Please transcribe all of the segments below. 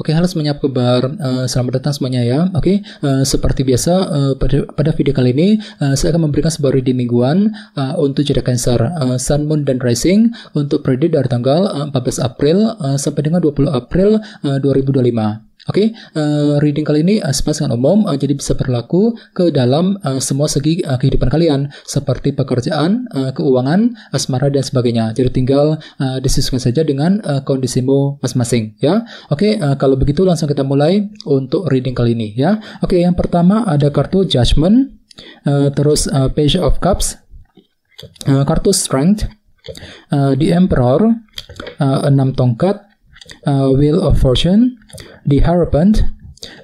Oke, halo semuanya, apa kabar? Selamat datang semuanya ya. Oke, seperti biasa pada video kali ini saya akan memberikan sebuah reading mingguan untuk zodiak Cancer, Sun, Moon, dan Rising untuk periode dari tanggal 14 April sampai dengan 20 April 2025. Oke, reading kali ini sangat umum, jadi bisa berlaku ke dalam semua segi kehidupan kalian, seperti pekerjaan, keuangan, asmara, dan sebagainya. Jadi tinggal disesuaikan saja dengan kondisimu masing-masing, ya. Oke, kalau begitu langsung kita mulai untuk reading kali ini, ya. Oke, yang pertama ada kartu Judgment, terus Page of Cups, kartu Strength, The Emperor, 6 tongkat, Wheel of Fortune, The Hierophant,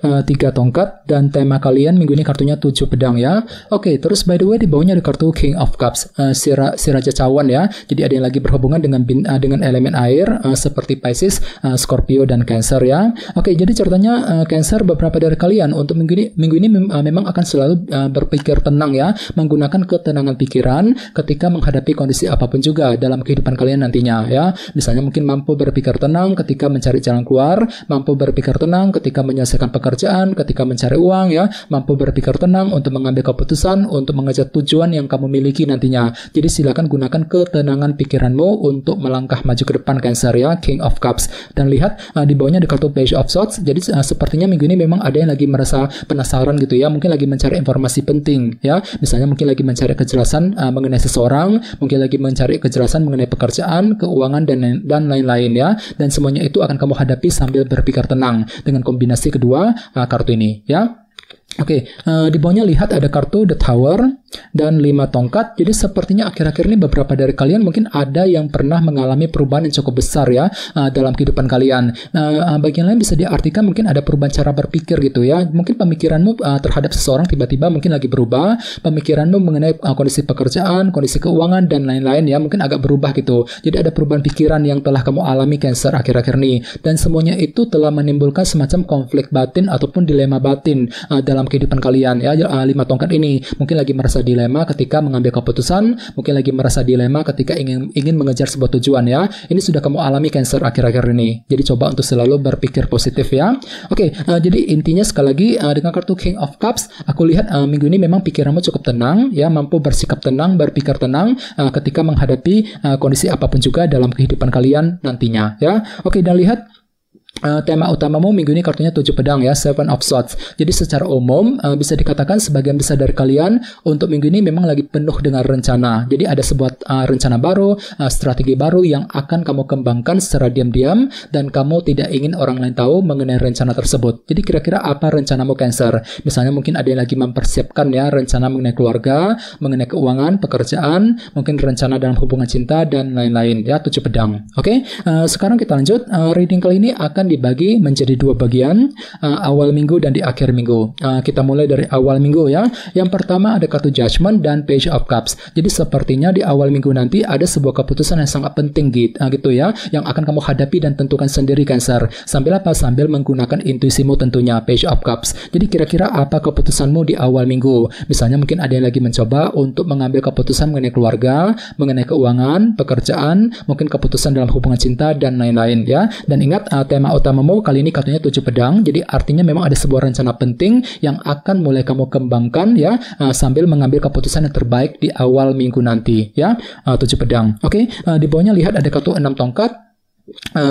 3 tongkat, dan tema kalian minggu ini kartunya 7 pedang ya. Oke, terus by the way di bawahnya ada kartu King of Cups, si Raja Cawan ya. Jadi ada yang lagi berhubungan dengan elemen air seperti Pisces, Scorpio, dan Cancer ya. Oke, jadi ceritanya Cancer, beberapa dari kalian untuk minggu ini memang akan selalu berpikir tenang ya, menggunakan ketenangan pikiran ketika menghadapi kondisi apapun juga dalam kehidupan kalian nantinya ya. Misalnya mungkin mampu berpikir tenang ketika mencari jalan keluar, mampu berpikir tenang ketika menyelesaikan pekerjaan, ketika mencari uang ya, mampu berpikir tenang untuk mengambil keputusan, untuk mengejar tujuan yang kamu miliki nantinya. Jadi silakan gunakan ketenangan pikiranmu untuk melangkah maju ke depan Cancer ya, King of Cups. Dan lihat di bawahnya ada kartu Page of Swords. Jadi sepertinya minggu ini memang ada yang lagi merasa penasaran gitu ya, mungkin lagi mencari informasi penting ya. Misalnya mungkin lagi mencari kejelasan mengenai seseorang, mungkin lagi mencari kejelasan mengenai pekerjaan, keuangan, dan lain-lain ya. Dan semuanya itu akan kamu hadapi sambil berpikir tenang dengan kombinasi kedua kartu ini ya. Oke, di bawahnya lihat ada kartu The Tower dan 5 tongkat. Jadi sepertinya akhir-akhir ini beberapa dari kalian mungkin ada yang pernah mengalami perubahan yang cukup besar ya dalam kehidupan kalian. Bagian lain bisa diartikan mungkin ada perubahan cara berpikir gitu ya. Mungkin pemikiranmu terhadap seseorang tiba-tiba mungkin lagi berubah. Pemikiranmu mengenai kondisi pekerjaan, kondisi keuangan, dan lain-lain ya mungkin agak berubah gitu. Jadi ada perubahan pikiran yang telah kamu alami Cancer akhir-akhir ini. Dan semuanya itu telah menimbulkan semacam konflik batin ataupun dilema batin dalam kehidupan kalian ya. 5 tongkat ini mungkin lagi merasa dilema ketika mengambil keputusan, mungkin lagi merasa dilema ketika ingin mengejar sebuah tujuan ya. Ini sudah kamu alami Cancer akhir-akhir ini. Jadi coba untuk selalu berpikir positif ya. Oke, jadi intinya sekali lagi dengan kartu King of Cups, aku lihat minggu ini memang pikiranmu cukup tenang ya, mampu bersikap tenang, berpikir tenang ketika menghadapi kondisi apapun juga dalam kehidupan kalian nantinya ya. Oke, dan lihat tema utamamu minggu ini kartunya 7 pedang ya, 7 of Swords. Jadi secara umum bisa dikatakan sebagian besar dari kalian untuk minggu ini memang lagi penuh dengan rencana. Jadi ada sebuah rencana baru, strategi baru yang akan kamu kembangkan secara diam-diam dan kamu tidak ingin orang lain tahu mengenai rencana tersebut. Jadi kira-kira apa rencanamu Cancer? Misalnya mungkin ada yang lagi mempersiapkan ya rencana mengenai keluarga, mengenai keuangan, pekerjaan, mungkin rencana dalam hubungan cinta, dan lain-lain ya. 7 pedang. Oke, sekarang kita lanjut. Reading kali ini akan dibagi menjadi 2 bagian, awal minggu dan di akhir minggu. Kita mulai dari awal minggu ya. Yang pertama ada kartu Judgment dan Page of Cups. Jadi sepertinya di awal minggu nanti ada sebuah keputusan yang sangat penting gitu ya, yang akan kamu hadapi dan tentukan sendiri Cancer. Sambil apa? Sambil menggunakan intuisimu tentunya, Page of Cups. Jadi kira-kira apa keputusanmu di awal minggu? Misalnya mungkin ada yang lagi mencoba untuk mengambil keputusan mengenai keluarga, mengenai keuangan, pekerjaan, mungkin keputusan dalam hubungan cinta, dan lain-lain ya. Dan ingat tema utamamu kali ini kartunya 7 pedang. Jadi artinya memang ada sebuah rencana penting yang akan mulai kamu kembangkan ya, sambil mengambil keputusan yang terbaik di awal minggu nanti ya. 7 pedang. Oke, di bawahnya lihat ada kartu 6 tongkat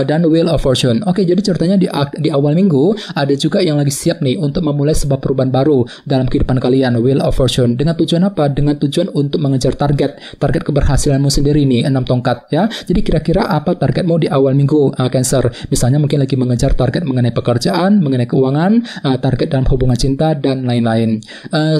dan Wheel of Fortune. Oke, jadi ceritanya di awal minggu ada juga yang lagi siap nih untuk memulai sebuah perubahan baru dalam kehidupan kalian, Wheel of Fortune. Dengan tujuan apa? Dengan tujuan untuk mengejar target keberhasilanmu sendiri nih, 6 tongkat ya. Jadi kira-kira apa targetmu di awal minggu Cancer? Misalnya mungkin lagi mengejar target mengenai pekerjaan, mengenai keuangan, target dalam hubungan cinta, dan lain-lain.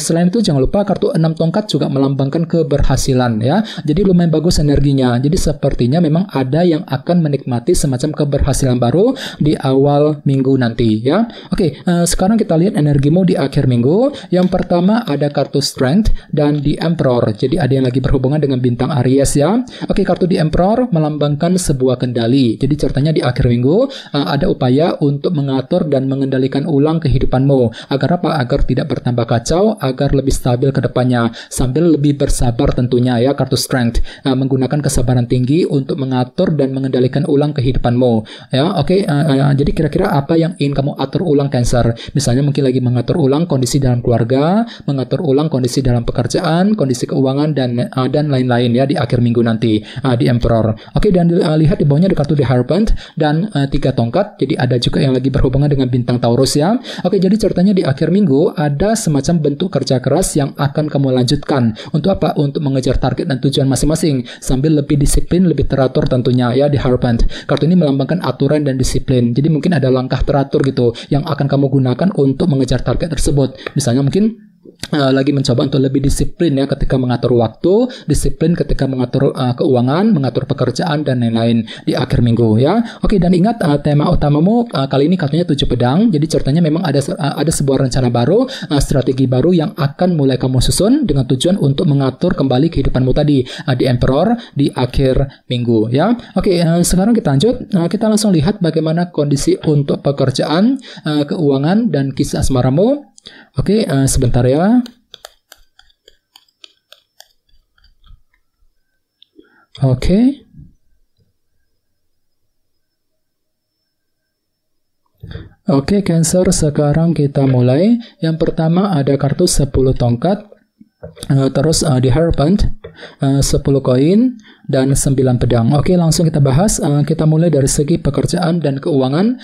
Selain itu jangan lupa kartu 6 tongkat juga melambangkan keberhasilan ya. Jadi lumayan bagus energinya. Jadi sepertinya memang ada yang akan menikmati semacam keberhasilan baru di awal minggu nanti ya. Oke, sekarang kita lihat energimu di akhir minggu. Yang pertama ada kartu Strength dan The Emperor. Jadi ada yang lagi berhubungan dengan bintang Aries ya. Oke, kartu The Emperor melambangkan sebuah kendali. Jadi ceritanya di akhir minggu ada upaya untuk mengatur dan mengendalikan ulang kehidupanmu. Agar apa? Agar tidak bertambah kacau, agar lebih stabil ke depannya. Sambil lebih bersabar tentunya ya, kartu Strength. Menggunakan kesabaran tinggi untuk mengatur dan mengendalikan ulang kehidupanmu. Ya, oke. Jadi kira-kira apa yang ingin kamu atur ulang Cancer? Misalnya mungkin lagi mengatur ulang kondisi dalam keluarga, mengatur ulang kondisi dalam pekerjaan, kondisi keuangan dan lain-lain ya di akhir minggu nanti di Emperor. Oke, dan lihat di bawahnya ada kartu The Hierophant dan 3 tongkat. Jadi ada juga yang lagi berhubungan dengan bintang Taurus ya. Oke, jadi ceritanya di akhir minggu ada semacam bentuk kerja keras yang akan kamu lanjutkan. Untuk apa? Untuk mengejar target dan tujuan masing-masing sambil lebih disiplin, lebih teratur tentunya ya di Hierophant. Kartu ini melambangkan aturan dan disiplin. Jadi mungkin ada langkah teratur gitu yang akan kamu gunakan untuk mengejar target tersebut. Misalnya mungkin lagi mencoba untuk lebih disiplin ya ketika mengatur waktu, disiplin ketika mengatur keuangan, mengatur pekerjaan dan lain-lain di akhir minggu ya. Oke, dan ingat tema utamamu kali ini kartunya 7 pedang. Jadi ceritanya memang ada sebuah rencana baru, strategi baru yang akan mulai kamu susun dengan tujuan untuk mengatur kembali kehidupanmu tadi di Emperor di akhir minggu ya. Oke, sekarang kita lanjut. Kita langsung lihat bagaimana kondisi untuk pekerjaan, keuangan dan kisah asmaramu. Oke, sebentar ya. Oke. Oke, Cancer, sekarang kita mulai. Yang pertama ada kartu 10 tongkat. Terus di Hierophant 10 koin dan 9 pedang. Oke, langsung kita bahas. Kita mulai dari segi pekerjaan dan keuangan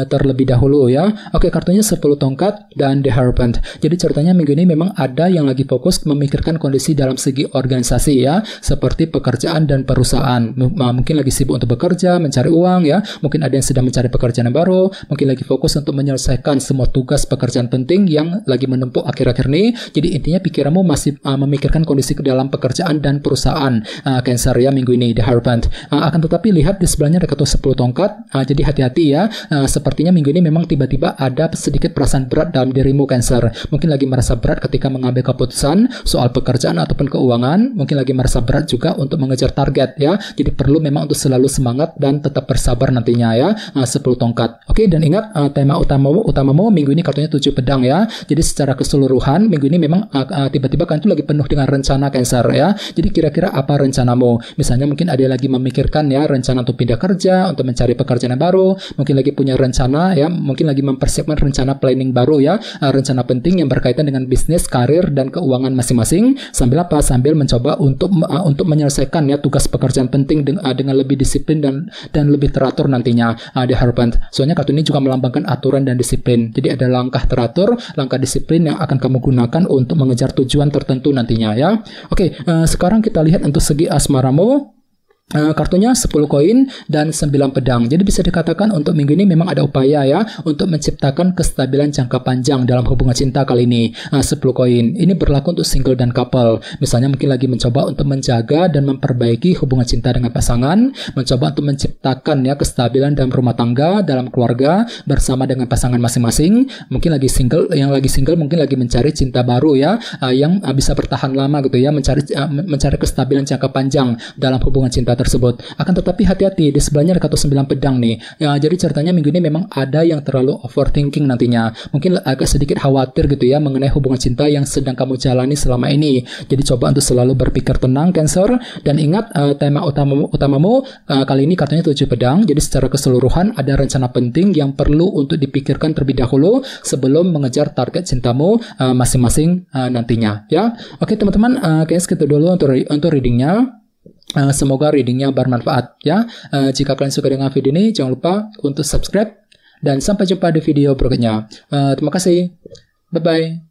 terlebih dahulu ya. Oke, kartunya 10 tongkat dan The Hierophant. Jadi ceritanya minggu ini memang ada yang lagi fokus memikirkan kondisi dalam segi organisasi ya, seperti pekerjaan dan perusahaan. Mungkin lagi sibuk untuk bekerja, mencari uang ya. Mungkin ada yang sedang mencari pekerjaan yang baru, mungkin lagi fokus untuk menyelesaikan semua tugas pekerjaan penting yang lagi menumpuk akhir-akhir ini. Jadi intinya pikiranmu masih memikirkan kondisi ke dalam pekerjaan dan perusahaan Cancer ya minggu ini di Hierophant. Akan tetapi lihat di sebelahnya ada kartu 10 tongkat. Jadi hati-hati ya. Sepertinya minggu ini memang tiba-tiba ada sedikit perasaan berat dalam dirimu Cancer. Mungkin lagi merasa berat ketika mengambil keputusan soal pekerjaan ataupun keuangan. Mungkin lagi merasa berat juga untuk mengejar target ya. Jadi perlu memang untuk selalu semangat dan tetap bersabar nantinya ya. 10 tongkat. Oke, dan ingat tema utamamu minggu ini kartunya 7 pedang ya. Jadi secara keseluruhan minggu ini memang tiba-tiba kan itu lagi penuh dengan rencana Cancer ya. Jadi kira-kira apa rencanamu? Misalnya mungkin ada lagi memikirkan ya rencana untuk pindah kerja, untuk mencari pekerjaan yang baru, mungkin lagi punya rencana ya, mungkin lagi mempersiapkan rencana planning baru ya, rencana penting yang berkaitan dengan bisnis, karir dan keuangan masing-masing. Sambil apa? Sambil mencoba untuk menyelesaikan ya tugas pekerjaan penting dengan lebih disiplin dan lebih teratur nantinya di Hierophant. Soalnya kartu ini juga melambangkan aturan dan disiplin. Jadi ada langkah teratur, langkah disiplin yang akan kamu gunakan untuk mengejar tujuan tertentu nantinya ya. Oke, sekarang kita lihat untuk segi asmaramu. Kartunya 10 koin dan 9 pedang. Jadi bisa dikatakan untuk minggu ini memang ada upaya ya untuk menciptakan kestabilan jangka panjang dalam hubungan cinta kali ini. 10 koin. Ini berlaku untuk single dan couple. Misalnya mungkin lagi mencoba untuk menjaga dan memperbaiki hubungan cinta dengan pasangan, mencoba untuk menciptakan ya kestabilan dalam rumah tangga, dalam keluarga bersama dengan pasangan masing-masing. Mungkin lagi single, yang lagi single mungkin lagi mencari cinta baru ya, yang bisa bertahan lama gitu ya, mencari kestabilan jangka panjang dalam hubungan cinta tersebut. Akan tetapi hati-hati, di sebelahnya ada kartu 9 pedang nih. Ya, jadi ceritanya minggu ini memang ada yang terlalu overthinking nantinya. Mungkin agak sedikit khawatir gitu ya mengenai hubungan cinta yang sedang kamu jalani selama ini. Jadi coba untuk selalu berpikir tenang Cancer, dan ingat tema utamamu kali ini kartunya 7 pedang. Jadi secara keseluruhan ada rencana penting yang perlu untuk dipikirkan terlebih dahulu sebelum mengejar target cintamu masing-masing nantinya ya. Oke teman-teman, kayaknya segitu dulu untuk readingnya. Semoga readingnya bermanfaat ya. Jika kalian suka dengan video ini, jangan lupa untuk subscribe dan sampai jumpa di video berikutnya. Terima kasih. Bye-bye.